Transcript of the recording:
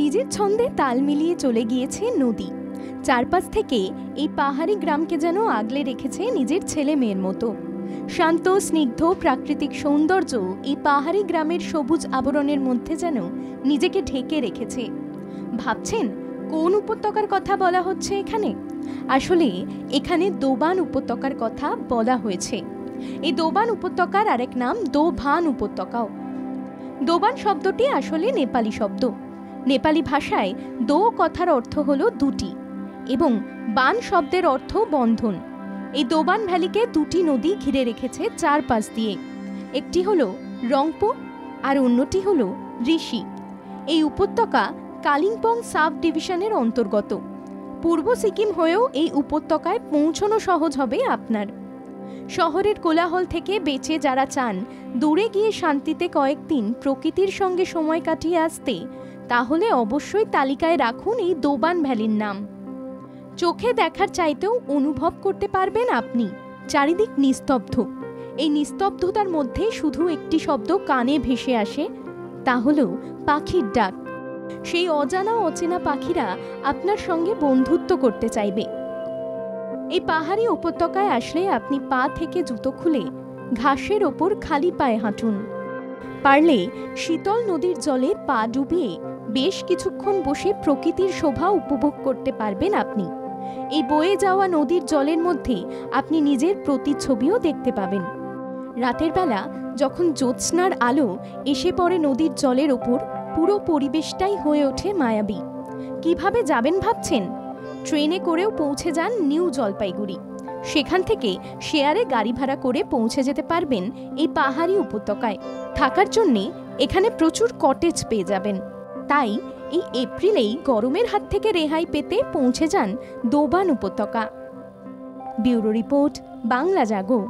নিজের ছন্দে তাল মিলিয়ে চলে গিয়েছে নদী। চারপাশ থেকে এই পাহাড়ি গ্রামকে যেন আগলে রেখেছে নিজের ছেলে মেয়ের মতো। শান্ত স্নিগ্ধ প্রাকৃতিক সৌন্দর্য এই পাহাড়ি গ্রামের সবুজ আবরণের মধ্যে যেন নিজেকে ঢেকে রেখেছে। ভাবছেন কোন উপত্যকার কথা বলা হচ্ছে এখানে? আসলে এখানে দোবান উপত্যকার কথা বলা হয়েছে। এই দোবান উপত্যকার আরেক নাম দোভান উপত্যকাও। দোবান শব্দটি আসলে নেপালি শব্দ। নেপালি ভাষায় দো কথার অর্থ হলো দুটি এবং বান শব্দের অর্থ বন্ধন। এই দোবান ভ্যালিকে দুটি নদী ঘিরে রেখেছে চারপাশ দিয়ে। একটি হলো রংপো আর অন্যটি হলো ঋষি। এই উপত্যকা কালিম্পং সাব ডিভিশনের অন্তর্গত। পূর্ব সিকিম হয়েও এই উপত্যকায় পৌঁছানো সহজ হবে আপনার। শহরের কোলাহল থেকে বেঁচে যারা চান দূরে গিয়ে শান্তিতে কয়েকদিন প্রকৃতির সঙ্গে সময় কাটিয়ে আসতে, তাহলে অবশ্যই তালিকায় রাখুন এই দোবান ভ্যালির নাম। চোখে দেখার চাইতেও অনুভব করতে পারবেন আপনি। চারিদিক নিস্তব্ধ। এই নিস্তব্ধতার মধ্যে শুধু একটি শব্দ কানে ভেসে আসে, তা হলো পাখির ডাক। সেই অজানা অচেনা পাখিরা আপনার সঙ্গে বন্ধুত্ব করতে চাইবে। এই পাহাড়ি উপত্যকায় আসলে আপনি পা থেকে জুতো খুলে ঘাসের ওপর খালি পায়ে হাঁটুন। পারলে শীতল নদীর জলে পা ডুবিয়ে বেশ কিছুক্ষণ বসে প্রকৃতির শোভা উপভোগ করতে পারবেন আপনি। এই বয়ে যাওয়া নদীর জলের মধ্যে আপনি নিজের প্রতিচ্ছবিও দেখতে পাবেন। রাতের বেলা যখন জ্যোৎস্নার আলো এসে পড়ে নদীর জলের ওপর, পুরো পরিবেশটাই হয়ে ওঠে মায়াবী। কিভাবে যাবেন ভাবছেন? ট্রেনে করেও পৌঁছে যান নিউ জলপাইগুড়ি। সেখান থেকে শেয়ারে গাড়ি ভাড়া করে পৌঁছে যেতে পারবেন এই পাহাড়ি উপত্যকায়। থাকার জন্যে এখানে প্রচুর কটেজ পেয়ে যাবেন। তাই এই এপ্রিলেই গরমের হাত থেকে রেহাই পেতে পৌঁছে যান দোবান উপত্যকা। ব্যুরো রিপোর্ট, বাংলা জাগো।